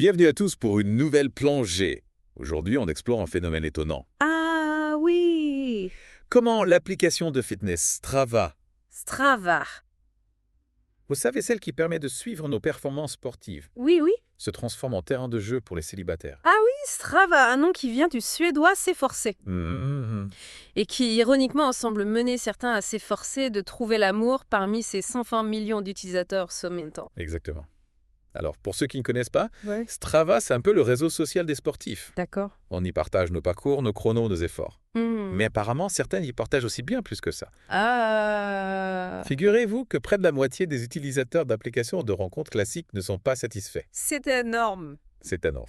Bienvenue à tous pour une nouvelle plongée. Aujourd'hui, on explore un phénomène étonnant. Ah oui, Comment l'application de fitness Strava, Strava. vous savez celle qui permet de suivre nos performances sportives, Oui, oui. se transforme en terrain de jeu pour les célibataires. Ah oui, Strava, un nom qui vient du suédois s'efforcer Mhm. et qui, ironiquement, semble mener certains à s'efforcer de trouver l'amour parmi ces 120 millions d'utilisateurs sommetants. Exactement. Alors, pour ceux qui ne connaissent pas, Ouais. Strava, c'est un peu le réseau social des sportifs. D'accord. On y partage nos parcours, nos chronos, nos efforts. Hmm. Mais apparemment, certains y partagent aussi bien plus que ça. Ah, Figurez-vous que près de la moitié des utilisateurs d'applications de rencontres classiques ne sont pas satisfaits. c'est énorme. C'est énorme.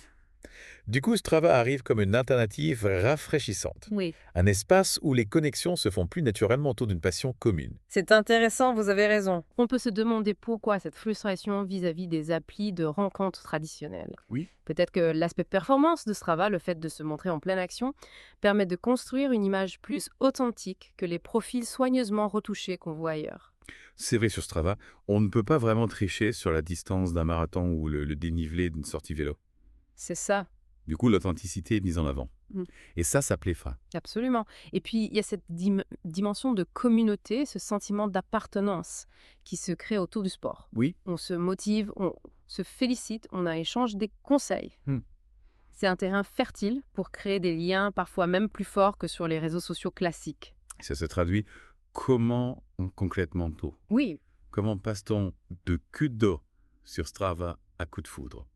Du coup, Strava arrive comme une alternative rafraîchissante. Oui. Un espace où les connexions se font plus naturellement autour d'une passion commune. C'est intéressant, vous avez raison. On peut se demander pourquoi cette frustration vis-à-vis des applis de rencontres traditionnelles. Oui. Peut-être que l'aspect performance de Strava, le fait de se montrer en pleine action, permet de construire une image plus authentique que les profils soigneusement retouchés qu'on voit ailleurs. C'est vrai sur Strava, on ne peut pas vraiment tricher sur la distance d'un marathon ou le dénivelé d'une sortie vélo. C'est ça. Du coup, l'authenticité est mise en avant. Mm. Et ça plaît fin. Absolument. Et puis, il y a cette dimension de communauté, ce sentiment d'appartenance qui se crée autour du sport. Oui. On se motive, on se félicite, on a échange des conseils. C'est un terrain fertile pour créer des liens parfois même plus forts que sur les réseaux sociaux classiques. Ça se traduit comment concrètement tout. Oui. Comment passe-t-on de coup d'eau sur Strava à coup de foudre?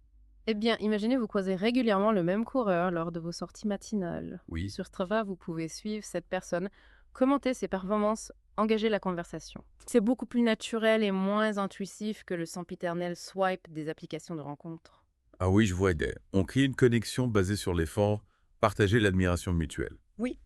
Eh bien, imaginez vous croisez régulièrement le même coureur lors de vos sorties matinales. Oui. Sur Strava, vous pouvez suivre cette personne, commenter ses performances, engager la conversation. C'est beaucoup plus naturel et moins intuitif que le sempiternel swipe des applications de rencontres. Ah oui, je vois idée. On crée une connexion basée sur l'effort, partager l'admiration mutuelle. Oui.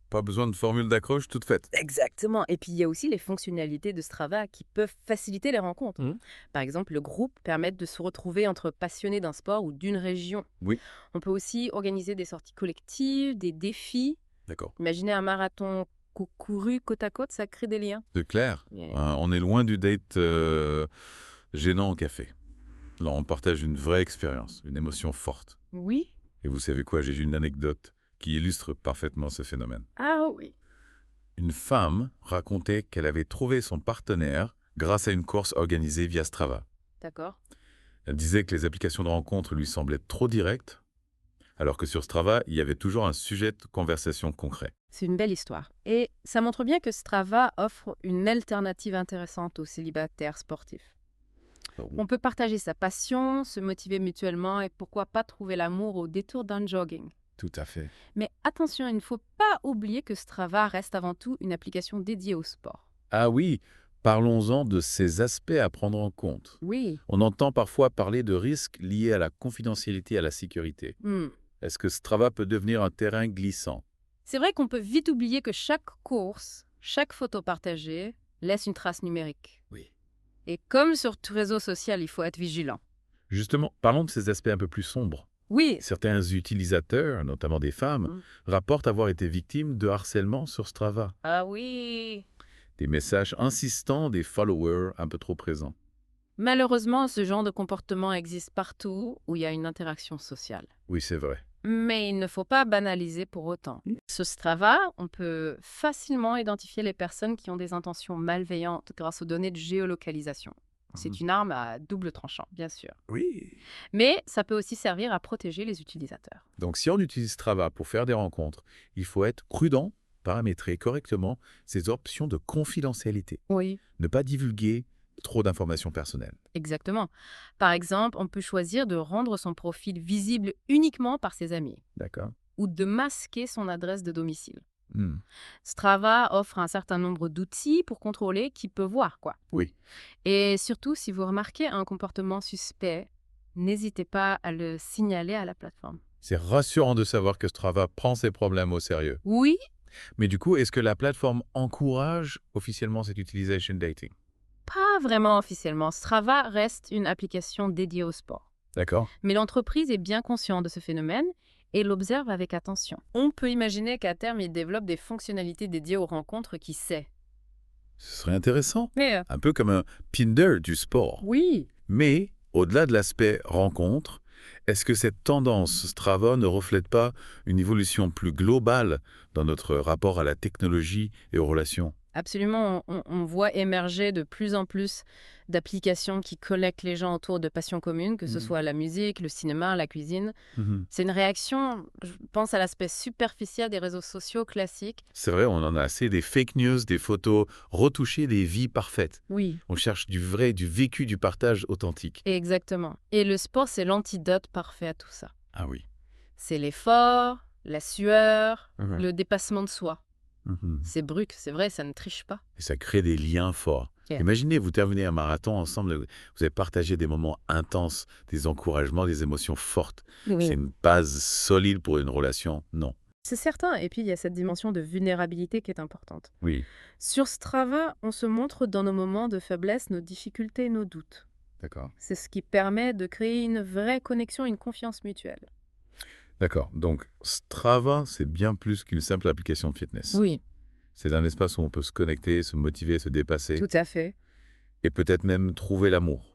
Pas besoin de formule d'accroche toute faite. Exactement. Et puis, il y a aussi les fonctionnalités de Strava qui peuvent faciliter les rencontres. Mhm. Par exemple, le groupe permet de se retrouver entre passionnés d'un sport ou d'une région. Oui. On peut aussi organiser des sorties collectives, des défis. D'accord. Imaginez un marathon couru côte à côte, ça crée des liens. C'est clair. Yeah. On est loin du date gênant au café. Là, on partage une vraie expérience, une émotion forte. Oui. Et vous savez quoi, j'ai une anecdote qui illustre parfaitement ce phénomène. Ah oui. Une femme racontait qu'elle avait trouvé son partenaire grâce à une course organisée via Strava. D'accord. Elle disait que les applications de rencontre lui semblaient trop directes, alors que sur Strava, il y avait toujours un sujet de conversation concret. C'est une belle histoire. Et ça montre bien que Strava offre une alternative intéressante aux célibataires sportifs. On peut partager sa passion, se motiver mutuellement et pourquoi pas trouver l'amour au détour d'un jogging. Tout à fait. Mais attention, il ne faut pas oublier que Strava reste avant tout une application dédiée au sport. Ah oui, parlons-en de ces aspects à prendre en compte. Oui. On entend parfois parler de risques liés à la confidentialité et à la sécurité. Est-ce que Strava peut devenir un terrain glissant? C'est vrai qu'on peut vite oublier que chaque course, chaque photo partagée laisse une trace numérique. Oui. Et comme sur tout réseau social, il faut être vigilant. Justement, parlons de ces aspects un peu plus sombres. Oui. Certains utilisateurs, notamment des femmes, rapportent avoir été victimes de harcèlement sur Strava. Ah oui. Des messages insistants des followers un peu trop présents. Malheureusement, ce genre de comportement existe partout où il y a une interaction sociale. Oui, c'est vrai. Mais il ne faut pas banaliser pour autant. Sur Strava, on peut facilement identifier les personnes qui ont des intentions malveillantes grâce aux données de géolocalisation. C'est une arme à double tranchant, bien sûr. Oui. Mais ça peut aussi servir à protéger les utilisateurs. Donc, si on utilise Strava pour faire des rencontres, il faut être prudent, paramétrer correctement ces options de confidentialité. Oui. Ne pas divulguer trop d'informations personnelles. Exactement. Par exemple, on peut choisir de rendre son profil visible uniquement par ses amis D'accord. ou de masquer son adresse de domicile. Hmm. Strava offre un certain nombre d'outils pour contrôler qui peut voir, quoi. Oui. Et surtout, si vous remarquez un comportement suspect, n'hésitez pas à le signaler à la plateforme. C'est rassurant de savoir que Strava prend ses problèmes au sérieux. Oui, Mais du coup, est-ce que la plateforme encourage officiellement cette utilisation dating? pas vraiment officiellement. Strava reste une application dédiée au sport. D'accord. Mais l'entreprise est bien consciente de ce phénomène et l'observe avec attention. On peut imaginer qu'à terme, il développe des fonctionnalités dédiées aux rencontres, qui sait. Ce serait intéressant. Mais Un peu comme un Tinder du sport. oui, Mais, au-delà de l'aspect rencontre, Est-ce que cette tendance Strava ne reflète pas une évolution plus globale dans notre rapport à la technologie et aux relations? Absolument, on voit émerger de plus en plus d'applications qui connectent les gens autour de passions communes, que ce Mhm. soit la musique, le cinéma, la cuisine. Mhm. C'est une réaction, je pense, à l'aspect superficiel des réseaux sociaux classiques. C'est vrai, on en a assez des fake news, des photos retouchées, des vies parfaites. Oui. On cherche du vrai, du vécu, du partage authentique. Exactement. Et le sport, c'est l'antidote parfait à tout ça. Ah oui. C'est l'effort, la sueur, Mhm. le dépassement de soi. Mhm. C'est brut, c'est vrai, ça ne triche pas. Et ça crée des liens forts. Yeah. Imaginez, vous terminez un marathon ensemble, vous avez partagé des moments intenses, des encouragements, des émotions fortes. C'est Oui. une base solide pour une relation? Non. C'est certain. Et puis, il y a cette dimension de vulnérabilité qui est importante. Oui, Sur Strava, on se montre dans nos moments de faiblesse, nos difficultés, nos doutes. d'accord. C'est ce qui permet de créer une vraie connexion, une confiance mutuelle. D'accord. Donc, Strava, c'est bien plus qu'une simple application de fitness. Oui, C'est un espace où on peut se connecter, se motiver, se dépasser tout à fait. et peut-être même trouver l'amour.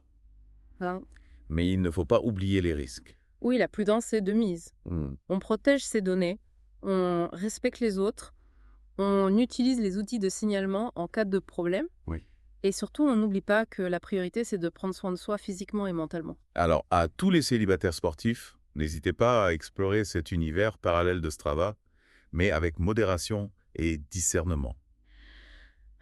Hein. Mais il ne faut pas oublier les risques. Oui, la prudence est de mise. Hmm. On protège ses données, on respecte les autres, on utilise les outils de signalement en cas de problème. Oui. Et surtout, on n'oublie pas que la priorité, c'est de prendre soin de soi physiquement et mentalement. Alors, à tous les célibataires sportifs, n'hésitez pas à explorer cet univers parallèle de Strava, mais avec modération et discernement.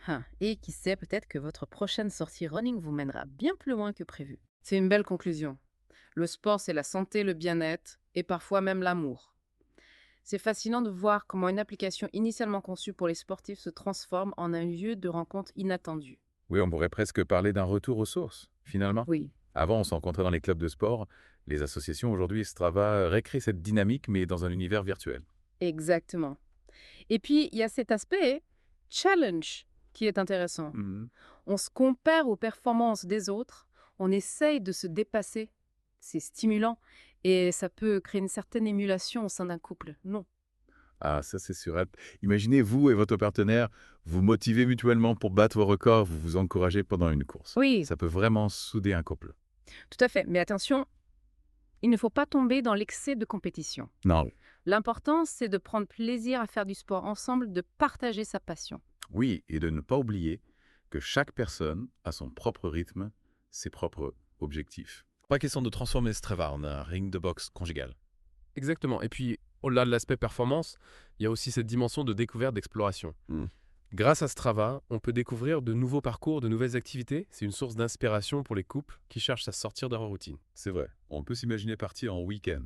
Ah, et qui sait, peut-être que votre prochaine sortie running vous mènera bien plus loin que prévu. C'est une belle conclusion. Le sport, c'est la santé, le bien-être et parfois même l'amour. C'est fascinant de voir comment une application initialement conçue pour les sportifs se transforme en un lieu de rencontre inattendu. Oui, on pourrait presque parler d'un retour aux sources, finalement. Oui, Avant, on se rencontrait dans les clubs de sport. Les associations, aujourd'hui, Strava récrée cette dynamique, mais dans un univers virtuel. exactement. Et puis, il y a cet aspect challenge qui est intéressant. Mhm. On se compare aux performances des autres, on essaye de se dépasser. C'est stimulant et ça peut créer une certaine émulation au sein d'un couple. Non. Ah, ça, c'est sûr. Imaginez, vous et votre partenaire, vous motivez mutuellement pour battre vos records, vous vous encouragez pendant une course. Oui, Ça peut vraiment souder un couple. tout à fait. Mais attention, il ne faut pas tomber dans l'excès de compétition. Non. L'important, c'est de prendre plaisir à faire du sport ensemble, de partager sa passion. Oui, et de ne pas oublier que chaque personne a son propre rythme, ses propres objectifs. Pas question de transformer Strava en un ring de boxe conjugal. Exactement. Et puis, au-delà de l'aspect performance, il y a aussi cette dimension de découverte, d'exploration. Mm. Grâce à Strava, on peut découvrir de nouveaux parcours, de nouvelles activités. C'est une source d'inspiration pour les couples qui cherchent à sortir de leur routine. C'est vrai, on peut s'imaginer partir en week-end,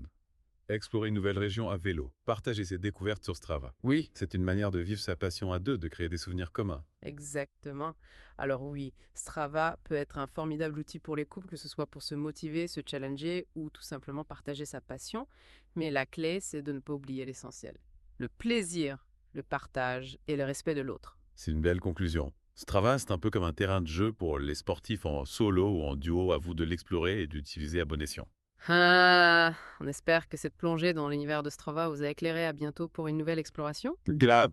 explorer une nouvelle région à vélo, partager ses découvertes sur Strava. Oui, C'est une manière de vivre sa passion à deux, de créer des souvenirs communs. Exactement. Alors oui, Strava peut être un formidable outil pour les couples, que ce soit pour se motiver, se challenger ou tout simplement partager sa passion. Mais la clé, c'est de ne pas oublier l'essentiel. Le plaisir, le partage et le respect de l'autre. C'est une belle conclusion. Strava, c'est un peu comme un terrain de jeu pour les sportifs en solo ou en duo, à vous de l'explorer et d'utiliser à bon escient. Ah, on espère que cette plongée dans l'univers de Strava vous a éclairé. À bientôt pour une nouvelle exploration. Grave.